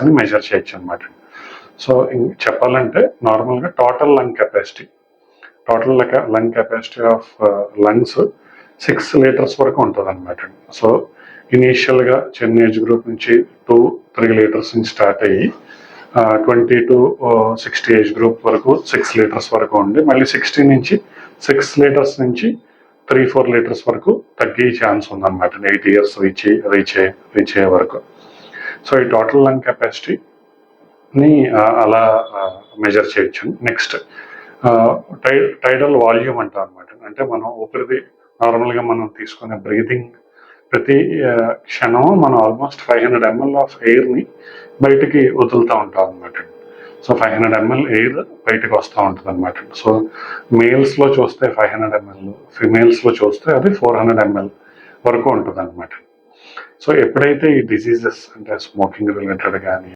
అని మెజర్ చేయొచ్చు అనమాట. సో చెప్పాలంటే నార్మల్గా total lung capacity of lungs 6 litres వరకు ఉంటుంది అనమాట. సో ఇనీషియల్గా చిన్న ఏజ్ గ్రూప్ నుంచి 2-3 లీటర్స్ నుంచి స్టార్ట్ అయ్యి 20 to 60 ఏజ్ గ్రూప్ వరకు 6 లీటర్స్ వరకు ఉండి మళ్ళీ 60 నుంచి 6 లీటర్స్ నుంచి 3-4 లీటర్స్ వరకు తగ్గే ఛాన్స్ ఉందన్నమాట 8 ఇయర్స్ రీచ్ అయ్యే వరకు. సో ఈ టోటల్ లంగ్ కెపాసిటీని అలా మెజర్ చేయొచ్చు. నెక్స్ట్ టైడల్ వాల్యూమ్ అంటాం అనమాట. అంటే మనం ఊపిరిది నార్మల్గా మనం తీసుకునే బ్రీతింగ్ ప్రతి క్షణం మనం ఆల్మోస్ట్ 500 ml ఆఫ్ ఎయిర్ని బయటికి వదులుతూ ఉంటాం అనమాట. సో 500 ml ఎయిర్ బయటకు వస్తూ ఉంటుంది అనమాట. సో మేల్స్లో చూస్తే 500 ml, ఫిమేల్స్లో చూస్తే అది 400 ml వరకు ఉంటుంది అనమాట. సో ఎప్పుడైతే ఈ డిసీజెస్ అంటే స్మోకింగ్ రిలేటెడ్ కానీ